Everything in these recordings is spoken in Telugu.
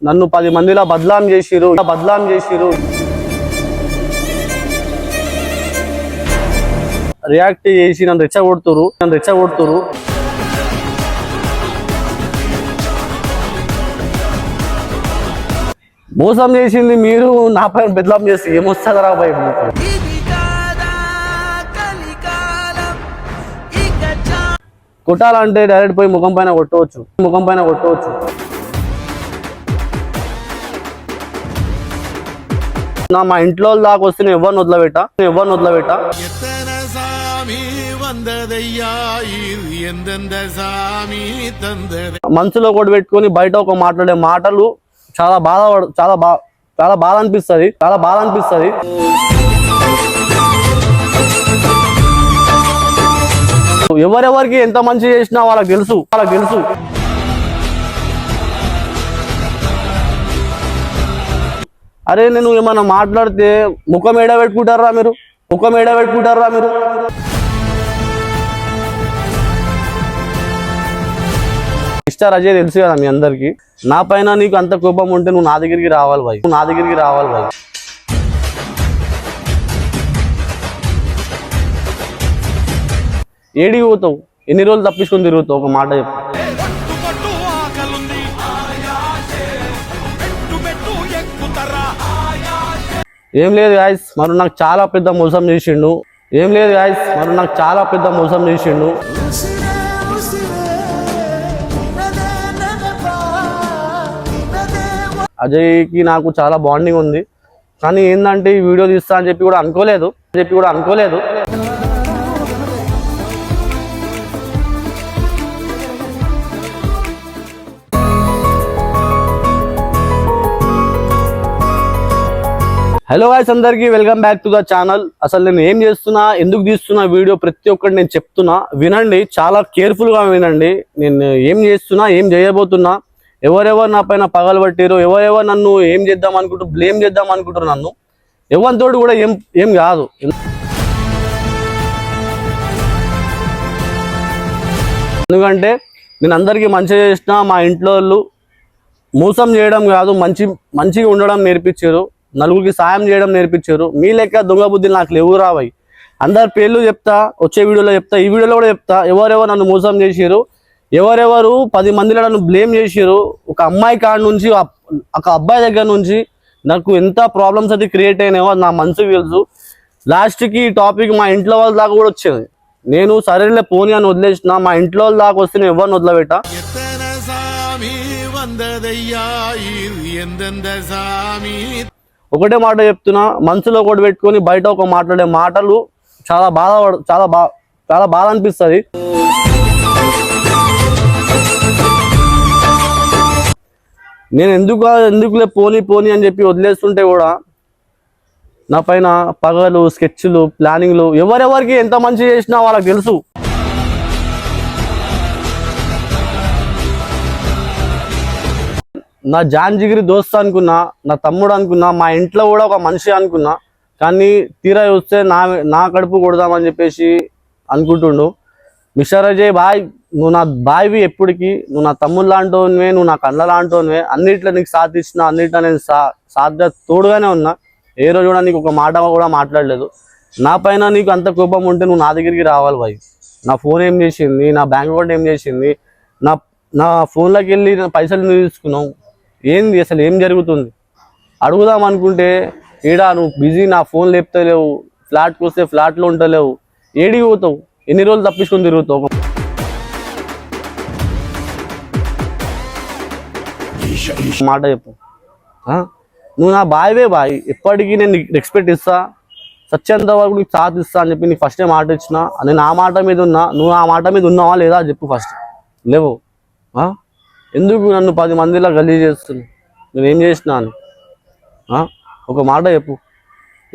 నన్ను 10 మందిలా బద్నాం చేసిరు రియాక్ట్ చేసి నన్ను రెచ్చగొడుతురు మోసం చేసింది మీరు, నా పైన బద్నాం చేసి ఏమొస్తుందిరా భయ్. కొట్టాలంటే డైరెక్ట్ పోయి ముఖం పైన కొట్టవచ్చు. మా ఇంట్లో దాకా వస్తే నేను ఎవరిని వదిలిపెట్టా. మనసులో కూడా పెట్టుకొని బయట ఒక మాట్లాడే మాటలు చాలా బాధ అనిపిస్తుంది. ఎవరెవరికి ఎంత మంచి చేసినా వాళ్ళకి తెలుసు. అరే నేను ఏమన్నా మాట్లాడితే ముఖం ఏడ పెట్టుకుంటారా మీరు? మిస్టర్ అజయ్ తెలుసు కదా మీ అందరికి. నా పైన నీకు అంత కోపం ఉంటే నువ్వు నా దగ్గరికి రావాలి భాయ్. ఏడికి పోతావు? ఎన్ని రోజులు తప్పించుకొని తిరుగుతావు? ఒక మాట చెప్పు. ఏం లేదు గాయ్స్, మరి నాకు చాలా పెద్ద మోసం చేసిండు. అజయ్కి నాకు చాలా బాండింగ్ ఉంది. కానీ ఏంటంటే ఈ వీడియో తీస్తా అని చెప్పి కూడా అనుకోలేదు. హలో గాయ్స్, అందరికీ welcome back to the channel. అసలు నేను ఏం చేస్తున్నా, ఎందుకు తీస్తున్నా వీడియో ప్రతి ఒక్కటి నేను చెప్తున్నా, వినండి. చాలా కేర్ఫుల్గా వినండి. నేను ఏం చేస్తున్నా, ఏం చేయబోతున్నా, ఎవరెవరు నా పైన పగలు పట్టిరు, ఎవరెవరు నన్ను ఏం చేద్దాం అనుకుంటూ బ్లేమ్ చేద్దాం అనుకుంటారు నన్ను, ఎవరితోటి కూడా ఏం కాదు. ఎందుకంటే నేను అందరికీ మంచిగా చేసిన, మా ఇంట్లో వాళ్ళు మోసం చేయడం కాదు మంచిగా ఉండడం నేర్పించారు, నలుగురికి సాయం చేయడం నేర్పించారు. మీ లెక్క దొంగ బుద్ధులు నాకు లేవు రావాయి. అందరి పేర్లు చెప్తా, వచ్చే వీడియోలో చెప్తా, ఈ వీడియోలో కూడా చెప్తా. ఎవరెవరు నన్ను మోసం చేసారు, ఎవరెవరు 10 మందిలో నన్ను బ్లేమ్ చేసారు. ఒక అమ్మాయి కాడ నుంచి, ఒక అబ్బాయి దగ్గర నుంచి నాకు ఎంత ప్రాబ్లమ్స్ అయితే క్రియేట్ అయినాయో నా మనసుకు తెలుసు. లాస్ట్కి ఈ టాపిక్ మా ఇంట్లో వాళ్ళ దాకా కూడా వచ్చింది. నేను సరేలే పోనీ అని వదిలేసిన. మా ఇంట్లో వాళ్ళ దాకా వస్తే నేను ఎవరిని వదిలిపెట్టా. ఒకటే మాట చెప్తున్నా, మనసులో కూడా పెట్టుకొని బయట ఒక మాట్లాడే మాటలు చాలా బాధ అనిపిస్తుంది. నేను ఎందుకులే పోనీ అని చెప్పి వదిలేస్తుంటే కూడా నా పైన పగలు, స్కెచ్లు, ప్లానింగ్లు, ఎవరెవరికి ఎంత మంచి చేసినా వాళ్ళకి తెలుసు. నా జాన్ జిగిరి దోస్త్ అనుకున్నా, నా తమ్ముడు అనుకున్నా, మా ఇంట్లో కూడా ఒక మనిషి అనుకున్నా. కానీ తీరా వస్తే నా కడుపు కొడదామని చెప్పేసి అనుకుంటుండు. మిస్టర్ అజయ్ బాయ్, నువ్వు నా బాయ్వి ఎప్పటికీ. నువ్వు నా తమ్ముడు లాంటివే, నువ్వు నా కళ్ళ లాంటివే. అన్నిట్లో నీకు సాథ్ ఇచ్చిన, అన్నిట్లో నేను సాధ్య తోడుగానే ఉన్నా. ఏ రోజు కూడా నీకు ఒక మాట కూడా మాట్లాడలేదు. నా పైన నీకు అంత కోపం ఉంటే నువ్వు నా దగ్గరికి రావాలి బాయ్. నా ఫోన్ ఏం చేసింది, నా బ్యాంక్ అకౌంట్ ఏం చేసింది, నా ఫోన్లోకి వెళ్ళి పైసలు తీసుకున్నావు, ఏంది అసలు ఏం జరుగుతుంది అడుగుదాం అనుకుంటే ఏడా నువ్వు బిజీ, నా ఫోన్ లేపుతలేవు, ఫ్లాట్కి వస్తే ఫ్లాట్లో ఉంటలేవు, ఏడికి పోతావు? ఎన్ని రోజులు తప్పించుకొని తిరుగుతావు? మాట చెప్పు. నువ్వు నా బాయ్వే బాయ్, ఎప్పటికీ నేను రెస్పెక్ట్ ఇస్తా, సత్యంత వరకు నీకు సాత్ ఇస్తా అని చెప్పి నీకు ఫస్టే మాట ఇచ్చిన. నేను ఆ మాట మీద ఉన్నా, నువ్వు ఆ మాట మీద ఉన్నావా లేదా చెప్పు ఫస్ట్. లేవు. ఎందుకు నన్ను 10 మందిలా గలీజ్ చేస్తున్నావు? నేను ఏం చేసినా అని ఒక మాట చెప్పు.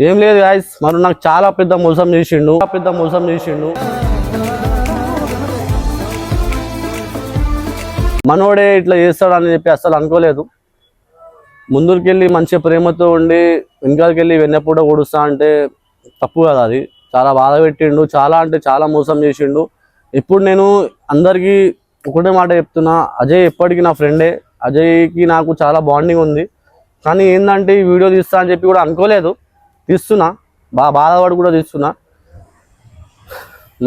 ఏం లేదు గాయ్స్, మరి నాకు చాలా పెద్ద మోసం చేసిండు. మనోడే ఇట్లా చేస్తాడని చెప్పి అసలు అనుకోలేదు. ముందుకెళ్ళి మంచిగా ప్రేమతో ఉండి వెనకాలకెళ్ళి వెన్నెప్పుడు ఓడుస్తా అంటే తప్పు కదా. అది చాలా బాధ పెట్టిండు, చాలా అంటే చాలా మోసం చేసిండు. ఇప్పుడు నేను అందరికీ ఒకటే మాట చెప్తున్నా, అజయ్ ఎప్పటికీ నా ఫ్రెండే. అజయ్కి నాకు చాలా బాండింగ్ ఉంది. కానీ ఏంటంటే ఈ వీడియో తీస్తా అని చెప్పి కూడా అనుకోలేదు. తీస్తున్నా, బాధపడి కూడా తీస్తున్నా.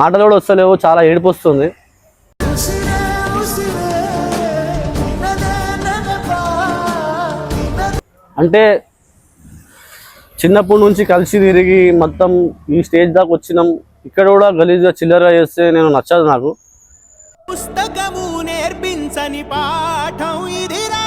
మాటలు కూడా వస్తలేవు, చాలా ఏడుపు వస్తుంది. అంటే చిన్నప్పటి నుంచి కలిసి తిరిగి మొత్తం ఈ స్టేజ్ దాకా వచ్చినాం. ఇక్కడ కూడా గలీజ్గా చిల్లరగా చేస్తే నేను నచ్చదు నాకు. పుస్తకము నేర్పించని పాఠం ఇదిరా.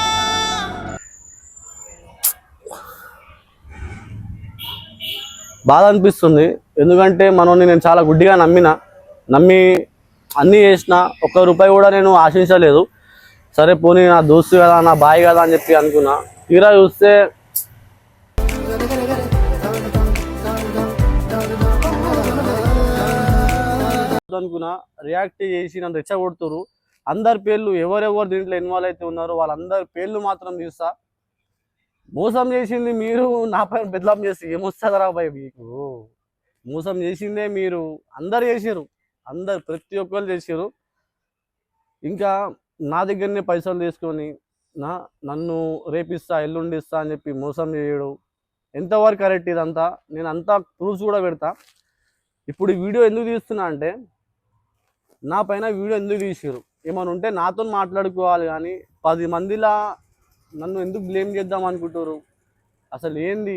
బాధ అనిపిస్తుంది. ఎందుకంటే మనల్ని నేను చాలా గుడ్డిగా నమ్మి అన్నీ చేసిన. ఒక్క రూపాయి కూడా నేను ఆశించలేదు. సరే పోనీ నా దోస్తు కదా, నా బాయ్ కదా అని చెప్పి అనుకున్నా. తీరా చూస్తే అనుకున్నా, రియాక్ట్ చేసి నన్ను రెచ్చగొడుతురు. అందరి పేర్లు ఎవరెవరు దీంట్లో ఇన్వాల్వ్ అయితే ఉన్నారో వాళ్ళందరి పేర్లు మాత్రం తీస్తా. మోసం చేసింది మీరు, నా పైన బెదలాం చేసి ఏమొస్తుందిరా బాయ్ మీకు? మోసం చేసిందే మీరు. అందరు చేసారు, అందరు ప్రతి ఒక్కరు చేసారు. ఇంకా నా దగ్గరనే పైసలు తీసుకొని నన్ను రేపిస్తా ఎల్లుండిస్తా అని చెప్పి మోసం చేయడు. ఎంతవరకు కరెక్ట్ ఇదంతా? నేను అంతా ప్రూఫ్స్ కూడా పెడతా. ఇప్పుడు ఈ వీడియో ఎందుకు తీస్తున్నా అంటే, నా పైన వీడియో ఎందుకు తీసారు ఏమైనా ఉంటే నాతో మాట్లాడుకోవాలి, కానీ 10 మందిలా నన్ను ఎందుకు బ్లేమ్ చేద్దాం అనుకుంటారు? అసలు ఏంది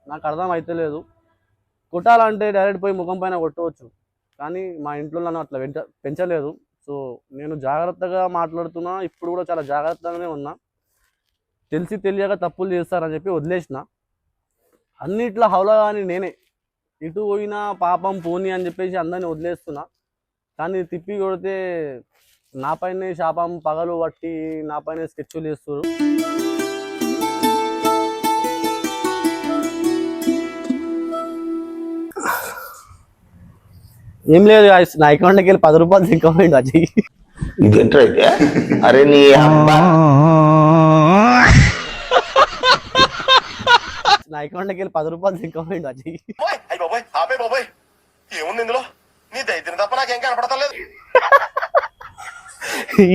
నాకు అర్థం అవుతలేదు. కొట్టాలంటే డైరెక్ట్ పోయి ముఖం పైన కొట్టవచ్చు, కానీ మా ఇంట్లో నన్ను అట్లా పెంచలేదు. సో నేను జాగ్రత్తగా మాట్లాడుతున్నా. ఇప్పుడు కూడా చాలా జాగ్రత్తగానే ఉన్నా. తెలిసి తెలియక తప్పులు చేస్తారని చెప్పి వదిలేసిన. అన్నిట్లా హౌలా కానీ నేనే ఇటు పోయినా పాపం పోని అని చెప్పేసి అందరినీ వదిలేస్తున్నా. కానీ తిప్పి కొడితే నా పైనే శాపం పగలు పట్టి నా పైన స్కెచ్లు వేస్తారు. ఏం లేదు, నా అకౌంట్కి వెళ్ళి 10 రూపాయలు దింకపోయింది అజయ్. ఇదేంటైతే అరే నీ నా అకౌంట్కి వెళ్ళి 10 రూపాయలు దింకపోయింది అజయ్. ఏముంది ఇందులో? నీ దైత్యం తప్ప నాకేం కనపడతలేదు.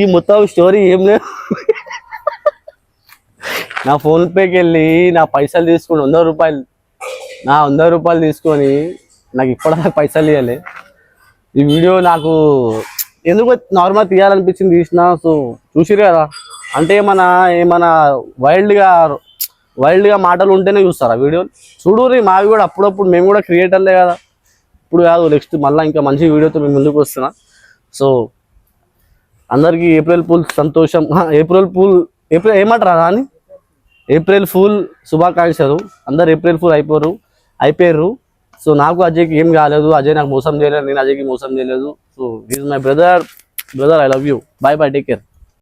ఈ మొత్తం స్టోరీ ఏం లేదు. నా ఫోన్ పేకి వెళ్ళి నా పైసలు తీసుకొని 100 రూపాయలు, నా 100 రూపాయలు తీసుకొని నాకు ఇప్పటిదాకా పైసలు ఇవ్వాలి. ఈ వీడియో నాకు ఎందుకు నార్మల్ తీయాలనిపించింది, తీసిన. సో చూసిరు కదా, అంటే ఏమన్నా వైల్డ్గా మాటలు ఉంటేనే చూస్తారా వీడియోలు? చూడుర్రి మావి కూడా అప్పుడప్పుడు. మేము కూడా క్రియేటర్లే కదా, ఇప్పుడు కాదు నెక్స్ట్ మళ్ళీ ఇంకా మంచి వీడియోతో మేము ముందుకు వస్తున్నా. సో అందరికీ ఏప్రిల్ ఫూల్ సంతోషం. ఏప్రిల్ ఏమంటారా అని, ఏప్రిల్ ఫూల్ శుభాకాంక్షలు. అందరు ఏప్రిల్ ఫూల్ అయిపోయారు. సో నాకు అజయ్కి ఏం కాలేదు, అజయ్ నాకు మోసం చేయలేదు, నేను అజయ్కి మోసం చేయలేదు. So is my brother. I love you. Bye take care.